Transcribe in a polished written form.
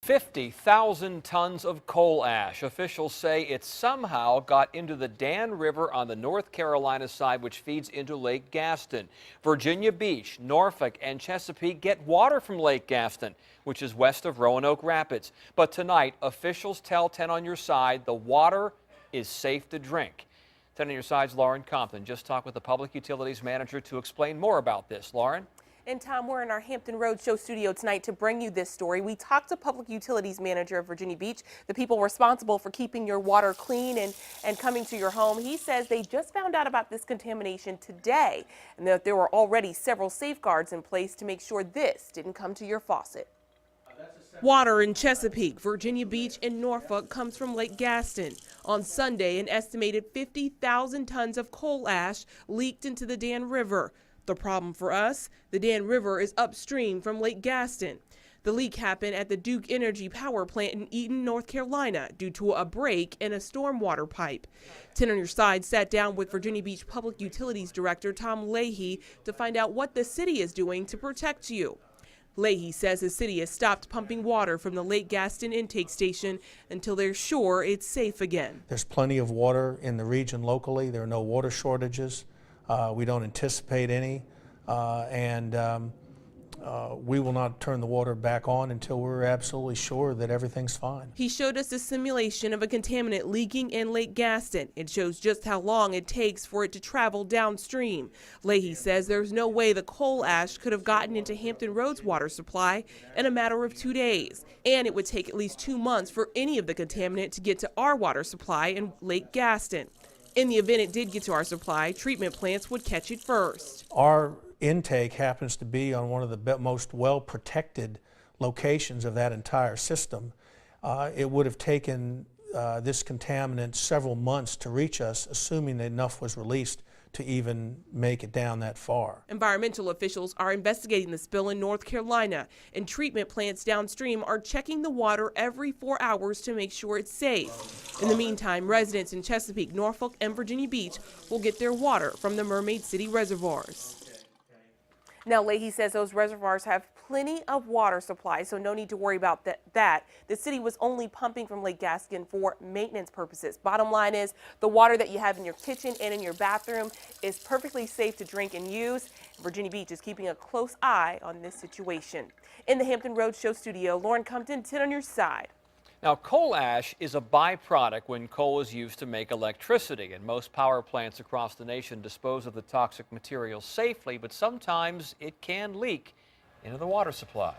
50,000 tons of coal ash. Officials say it somehow got into the Dan River on the North Carolina side, which feeds into Lake Gaston. Virginia Beach, Norfolk, and Chesapeake get water from Lake Gaston, which is west of Roanoke Rapids. But tonight, officials tell 10 on your side the water is safe to drink. 10 on your side's Lauren Compton just talked with the Public Utilities Manager to explain more about this. Lauren? And Tom, we're in our Hampton Roads Show studio tonight to bring you this story. We talked to Public Utilities Manager of Virginia Beach, the people responsible for keeping your water clean and coming to your home. He says they just found out about this contamination today and that there were already several safeguards in place to make sure this didn't come to your faucet. Water in Chesapeake, Virginia Beach, and Norfolk comes from Lake Gaston. On Sunday, an estimated 50,000 tons of coal ash leaked into the Dan River. The problem for us, the Dan River is upstream from Lake Gaston. The leak happened at the Duke Energy power plant in Eaton, North Carolina, due to a break in a stormwater pipe. 10 on your side sat down with Virginia Beach Public Utilities Director Tom Leahy to find out what the city is doing to protect you. Leahy says the city has stopped pumping water from the Lake Gaston intake station until they're sure it's safe again. There's plenty of water in the region locally. There are no water shortages. We don't anticipate any, and we will not turn the water back on until we're absolutely sure that everything's fine. He showed us a simulation of a contaminant leaking in Lake Gaston. It shows just how long it takes for it to travel downstream. Leahy says there's no way the coal ash could have gotten into Hampton Roads water supply in a matter of 2 days. And it would take at least 2 months for any of the contaminant to get to our water supply in Lake Gaston. In the event it did get to our supply, treatment plants would catch it first. Our intake happens to be on one of the most well-protected locations of that entire system. It would have taken this contaminant several months to reach us, assuming that enough was released to even make it down that far. Environmental officials are investigating the spill in North Carolina, and treatment plants downstream are checking the water every 4 hours to make sure it's safe. In the meantime, residents in Chesapeake, Norfolk, and Virginia Beach will get their water from the Mermaid City reservoirs. Now, Leahy says those reservoirs have plenty of water supply, so no need to worry about that. The city was only pumping from Lake Gaston for maintenance purposes. Bottom line is the water that you have in your kitchen and in your bathroom is perfectly safe to drink and use. Virginia Beach is keeping a close eye on this situation. In the Hampton Roads Show studio, Lauren Compton, 10 on your side. Now, coal ash is a byproduct when coal is used to make electricity, and most power plants across the nation dispose of the toxic material safely, but sometimes it can leak into the water supply.